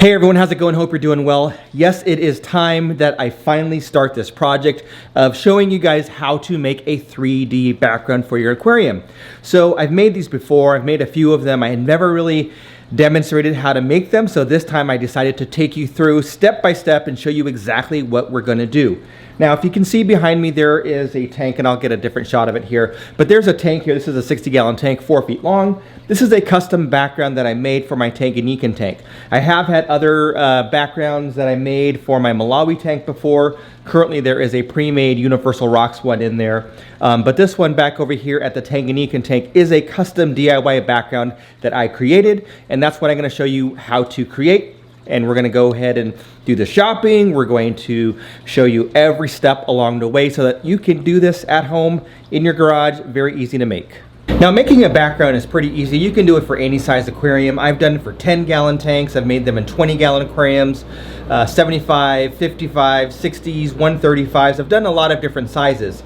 Hey everyone, how's it going? Hope you're doing well. Yes, it is time that I finally start this project of showing you guys how to make a 3D background for your aquarium. So I've made these before, I've made a few of them. I had never really demonstrated how to make them, so this time I decided to take you through step by step and show you exactly what we're gonna do. Now, if you can see behind me, there is a tank, and I'll get a different shot of it here, but there's a tank here. This is a 60-gallon tank, 4 feet long. This is a custom background that I made for my Tanganyika tank. I have had other backgrounds that I made for my Malawi tank before. Currently, there is a pre-made Universal Rocks one in there, but this one back over here at the Tanganyika tank is a custom DIY background that I created, and that's what I'm gonna show you how to create. And we're gonna go ahead and do the shopping. We're going to show you every step along the way so that you can do this at home in your garage, very easy to make. Now, making a background is pretty easy. You can do it for any size aquarium. I've done it for 10-gallon tanks. I've made them in 20-gallon aquariums, 75, 55, 60s, 135s. I've done a lot of different sizes.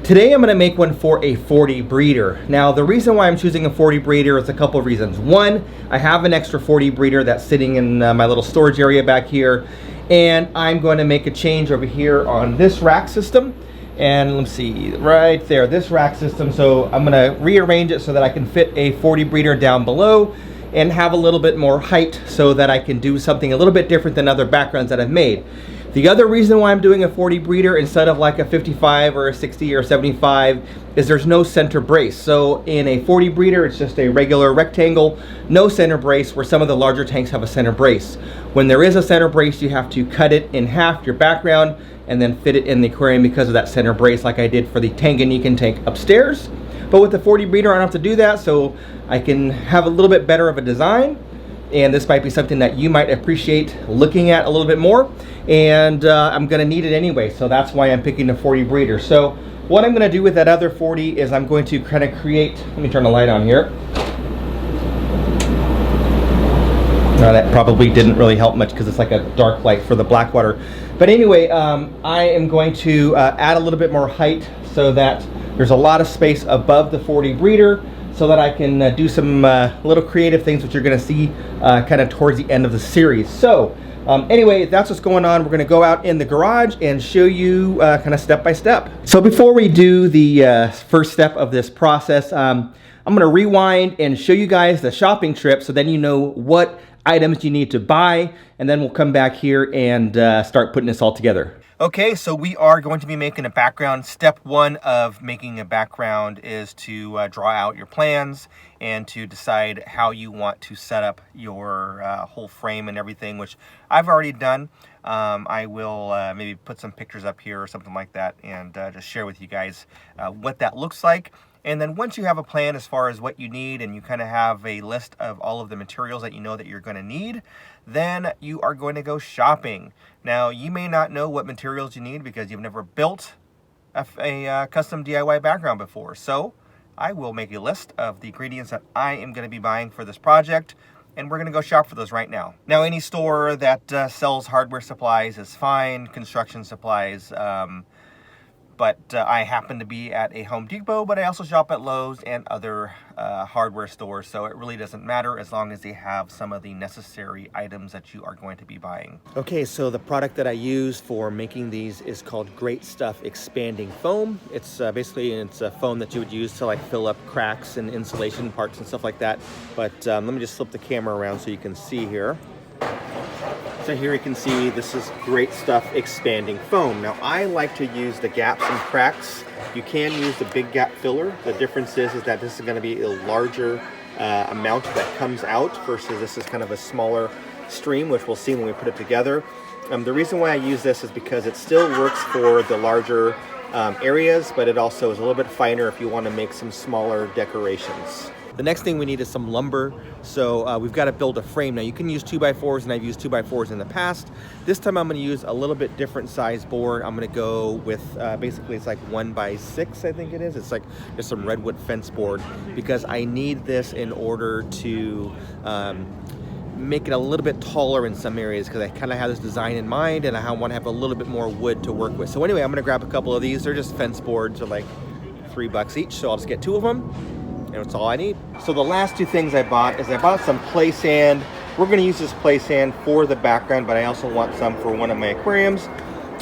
Today I'm going to make one for a 40 breeder. Now, the reason why I'm choosing a 40 breeder is a couple of reasons. One, I have an extra 40 breeder that's sitting in my little storage area back here, and I'm going to make a change over here on this rack system. And let's see, right there, this rack system. So I'm going to rearrange it so that I can fit a 40 breeder down below and have a little bit more height so that I can do something a little bit different than other backgrounds that I've made. The other reason why I'm doing a 40 breeder instead of like a 55 or a 60 or 75 is there's no center brace. So in a 40 breeder, it's just a regular rectangle, no center brace, where some of the larger tanks have a center brace. When there is a center brace, you have to cut it in half, your background, and then fit it in the aquarium because of that center brace, like I did for the Tanganyika tank upstairs. But with the 40 breeder, I don't have to do that, so I can have a little bit better of a design. And this might be something that you might appreciate looking at a little bit more. And I'm gonna need it anyway, so that's why I'm picking a 40 breeder. So what I'm gonna do with that other 40 is I'm going to kind of create, let me turn the light on here. Now that probably didn't really help much because it's like a dark light for the black water. But anyway, I am going to add a little bit more height so that there's a lot of space above the 40 breeder, so that I can do some little creative things, which you're gonna see kind of towards the end of the series. So anyway, that's what's going on. We're gonna go out in the garage and show you kind of step by step. So before we do the first step of this process, I'm gonna rewind and show you guys the shopping trip so then you know what items you need to buy, and then we'll come back here and start putting this all together. Okay, so we are going to be making a background. Step one of making a background is to draw out your plans and to decide how you want to set up your whole frame and everything, which I've already done. I will maybe put some pictures up here or something like that and just share with you guys what that looks like. And then once you have a plan as far as what you need and you kind of have a list of all of the materials that you know that you're going to need, then you are going to go shopping. Now, you may not know what materials you need because you've never built a custom DIY background before. So I will make a list of the ingredients that I am going to be buying for this project, and we're going to go shop for those right now. Now, any store that sells hardware supplies is fine, construction supplies, but I happen to be at a Home Depot, but I also shop at Lowe's and other hardware stores, so it really doesn't matter as long as they have some of the necessary items that you are going to be buying. Okay, so the product that I use for making these is called Great Stuff Expanding Foam. It's basically it's a foam that you would use to like fill up cracks and insulation parts and stuff like that. But let me just flip the camera around so you can see here. So here you can see this is Great Stuff Expanding Foam. Now, I like to use the gaps and cracks. You can use the big gap filler. The difference is that this is going to be a larger amount that comes out versus this is kind of a smaller stream, which we'll see when we put it together. The reason why I use this is because it still works for the larger areas, but it also is a little bit finer if you want to make some smaller decorations. The next thing we need is some lumber. So we've got to build a frame. Now, you can use 2x4s, and I've used 2x4s in the past. This time I'm going to use a little bit different size board. I'm going to go with basically it's like 1x6, I think it is. It's like just some redwood fence board because I need this in order to make it a little bit taller in some areas because I kind of have this design in mind and I want to have a little bit more wood to work with. So anyway, I'm going to grab a couple of these. They're just fence boards. They're like $3 each, so I'll just get 2 of them. And that's all I need. So the last 2 things I bought is I bought some play sand we're going to use this play sand for the background, but I also want some for one of my aquariums.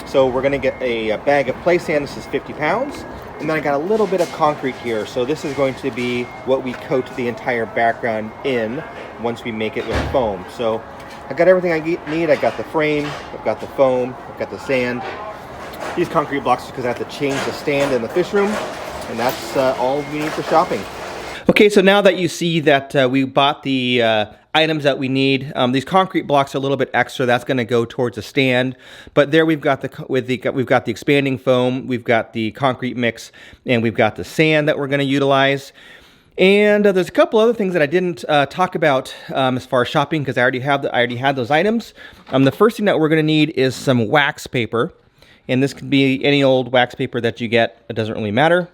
So we're going to get a bag of play sand. This is 50 pounds. And then I got a little bit of concrete here. So this is going to be what we coat the entire background in once we make it with foam. So I got everything I need. I got the frame, I've got the foam, I've got the sand. These concrete blocks because I have to change the stand in the fish room. And that's all we need for shopping. Okay, so now that you see that we bought the items that we need, these concrete blocks are a little bit extra. That's going to go towards a stand. But there we've got we've got the expanding foam, we've got the concrete mix, and we've got the sand that we're going to utilize. And there's a couple other things that I didn't talk about as far as shopping because I already had those items. The first thing that we're going to need is some wax paper, and this could be any old wax paper that you get. It doesn't really matter.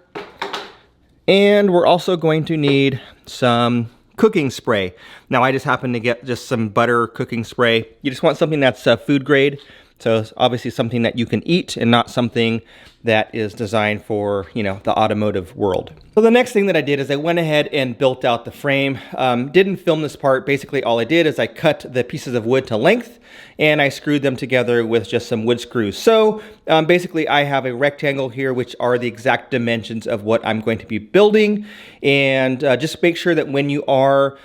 And we're also going to need some cooking spray. Now I just happen to get just some butter cooking spray. You just want something that's food grade. So it's obviously something that you can eat and not something that is designed for, you know, the automotive world. So the next thing that I did is I went ahead and built out the frame. Didn't film this part. Basically all I did is I cut the pieces of wood to length and I screwed them together with just some wood screws. So basically I have a rectangle here, which are the exact dimensions of what I'm going to be building. And just make sure that when you are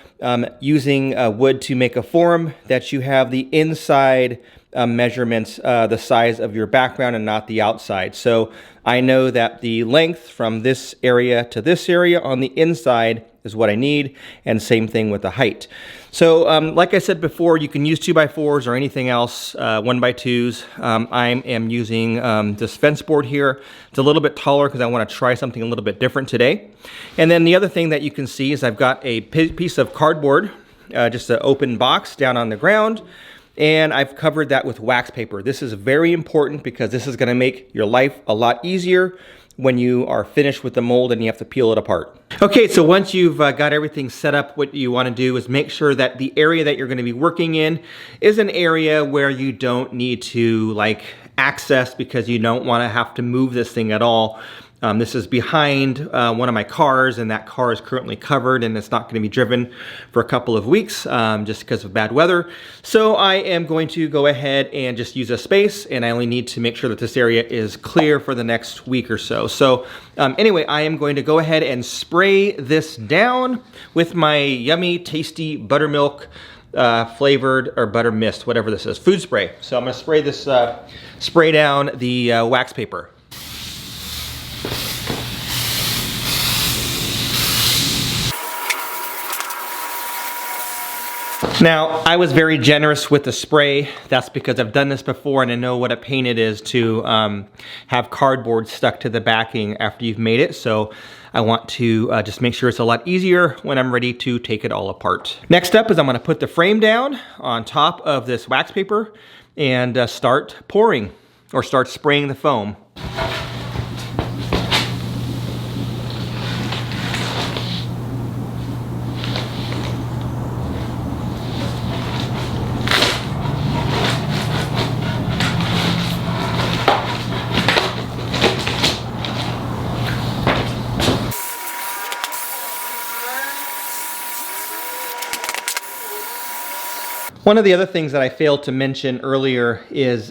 using wood to make a form, that you have the inside measurements the size of your background and not the outside. So I know that the length from this area to this area on the inside is what I need, and same thing with the height. So like I said before, you can use 2x4s or anything else, 1x2s. I am using this fence board here. It's a little bit taller because I want to try something a little bit different today. And then the other thing that you can see is I've got a piece of cardboard, just an open box down on the ground. And I've covered that with wax paper. This is very important because this is going to make your life a lot easier when you are finished with the mold and you have to peel it apart. Okay, so once you've got everything set up, what you want to do is make sure that the area that you're going to be working in is an area where you don't need to like access because you don't want to have to move this thing at all. This is behind one of my cars, and that car is currently covered and it's not going to be driven for a couple of weeks just because of bad weather. So I am going to go ahead and just use a space, and I only need to make sure that this area is clear for the next week or so. So anyway, I am going to go ahead and spray this down with my yummy, tasty buttermilk flavored or butter mist, whatever this is, food spray. So I'm going to spray this, spray down the wax paper. Now, I was very generous with the spray. That's because I've done this before and I know what a pain it is to have cardboard stuck to the backing after you've made it. So I want to just make sure it's a lot easier when I'm ready to take it all apart. Next up is I'm going to put the frame down on top of this wax paper and start pouring or start spraying the foam. One of the other things that I failed to mention earlier is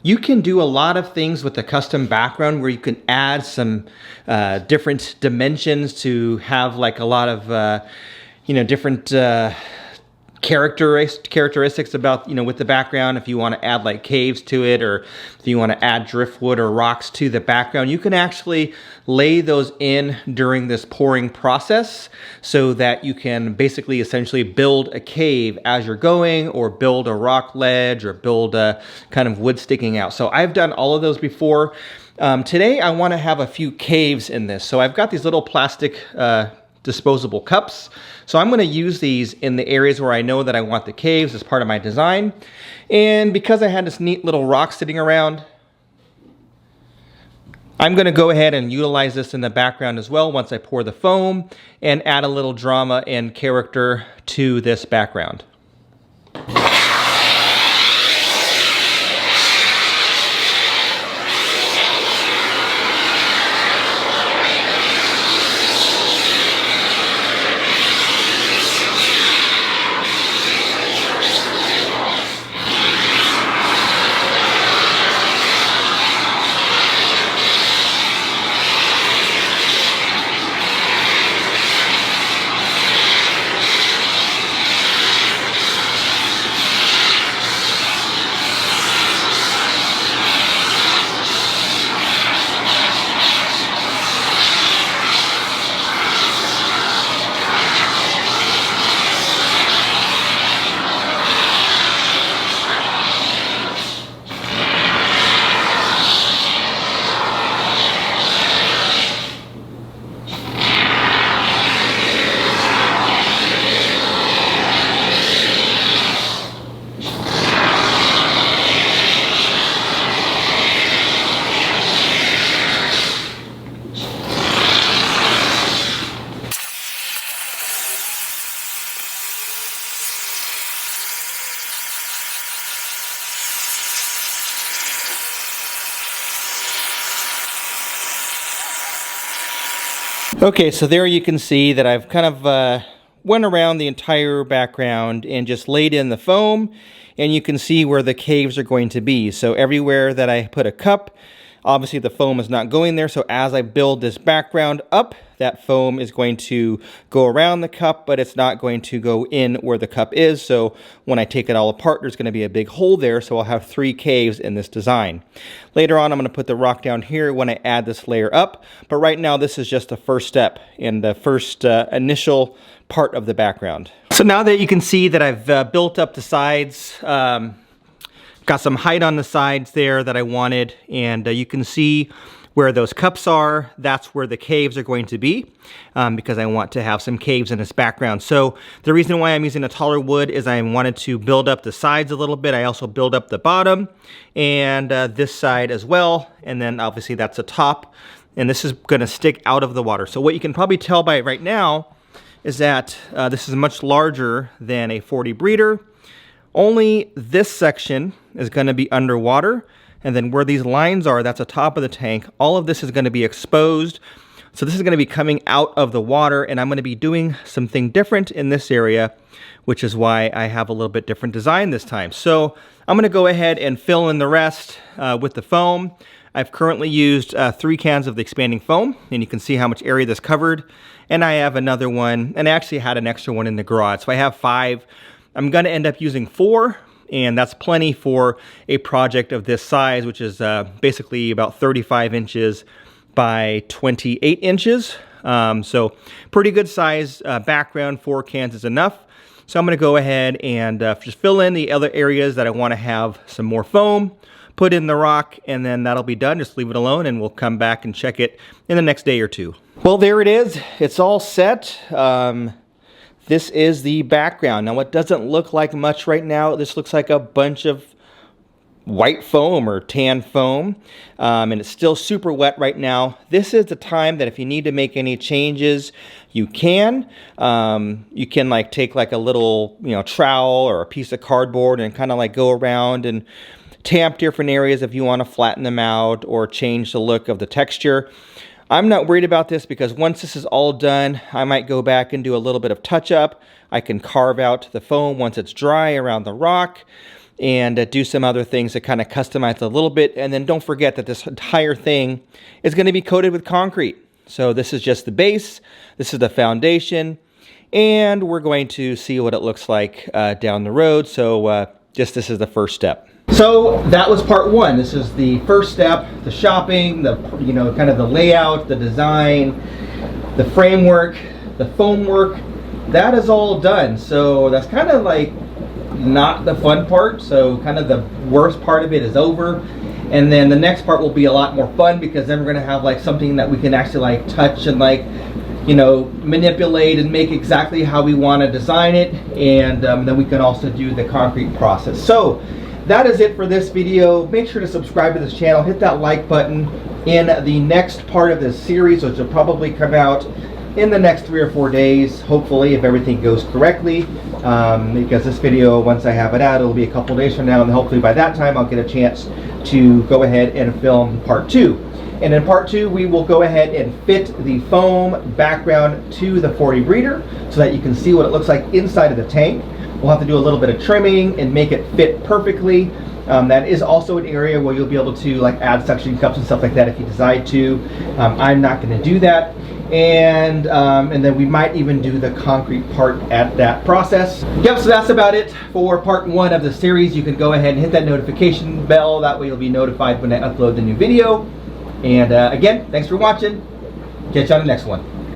you can do a lot of things with a custom background where you can add some different dimensions to have like a lot of you know, different characteristics about, you know, with the background. If you want to add like caves to it, or if you want to add driftwood or rocks to the background, you can actually lay those in during this pouring process so that you can basically essentially build a cave as you're going, or build a rock ledge, or build a kind of wood sticking out. So I've done all of those before. Today I want to have a few caves in this. So I've got these little plastic disposable cups. So I'm going to use these in the areas where I know that I want the caves as part of my design. And because I had this neat little rock sitting around, I'm going to go ahead and utilize this in the background as well once I pour the foam, and add a little drama and character to this background. Okay, so there you can see that I've kind of went around the entire background and just laid in the foam, and you can see where the caves are going to be. So everywhere that I put a cup, obviously the foam is not going there, so as I build this background up, that foam is going to go around the cup, but it's not going to go in where the cup is. So when I take it all apart, there's going to be a big hole there, so I'll have 3 caves in this design. Later on, I'm going to put the rock down here when I add this layer up, but right now this is just the first step in the first initial part of the background. So now that you can see that I've built up the sides, got some height on the sides there that I wanted, and you can see where those cups are. That's where the caves are going to be, because I want to have some caves in this background. So the reason why I'm using a taller wood is I wanted to build up the sides a little bit. I also build up the bottom and this side as well, and then obviously that's the top, and this is going to stick out of the water. So what you can probably tell by right now is that this is much larger than a 40 breeder. Only this section is going to be underwater, and then where these lines are, that's the top of the tank. All of this is going to be exposed. So this is going to be coming out of the water, and I'm going to be doing something different in this area, which is why I have a little bit different design this time. So I'm going to go ahead and fill in the rest with the foam. I've currently used 3 cans of the expanding foam, and you can see how much area this covered. And I have another one, and I actually had an extra one in the garage. So I have 5. I'm going to end up using 4, and that's plenty for a project of this size, which is basically about 35 inches by 28 inches. So pretty good size background. 4 cans is enough. So I'm going to go ahead and just fill in the other areas that I want to have some more foam, put in the rock, and then that'll be done. Just leave it alone, and we'll come back and check it in the next day or 2. Well, there it is. It's all set. This is the background. Now, it doesn't look like much right now. This looks like a bunch of white foam or tan foam, and it's still super wet right now. This is the time that if you need to make any changes, you can. You can like take like a little, trowel or a piece of cardboard and kind of like go around and tamp different areas if you want to flatten them out or change the look of the texture. I'm not worried about this because once this is all done, I might go back and do a little bit of touch-up. I can carve out the foam once it's dry around the rock and do some other things to kind of customize it a little bit. And then don't forget that this entire thing is going to be coated with concrete. So this is just the base, this is the foundation, and we're going to see what it looks like down the road. So this is the first step. So that was part 1. This is the first step, the shopping, the kind of the layout, the design, the framework, the foam work. That is all done. So that's kind of like not the fun part. So kind of the worst part of it is over. And then the next part will be a lot more fun because then we're going to have like something that we can actually like touch and like manipulate and make exactly how we want to design it. And then we can also do the concrete process. So that is it for this video. Make sure to subscribe to this channel. Hit that like button. In the next part of this series, which will probably come out in the next 3 or 4 days, hopefully, if everything goes correctly. Because this video, once I have it out, it'll be a couple days from now, and hopefully by that time I'll get a chance to go ahead and film part 2. And in part 2, we will go ahead and fit the foam background to the 40 breeder so that you can see what it looks like inside of the tank. We'll have to do a little bit of trimming and make it fit perfectly. That is also an area where you'll be able to like add suction cups and stuff like that if you decide to. I'm not going to do that. And then we might even do the concrete part at that process. Yep, so that's about it for part 1 of the series. You can go ahead and hit that notification bell. That way you'll be notified when I upload the new video. And again, thanks for watching. Catch you on the next one.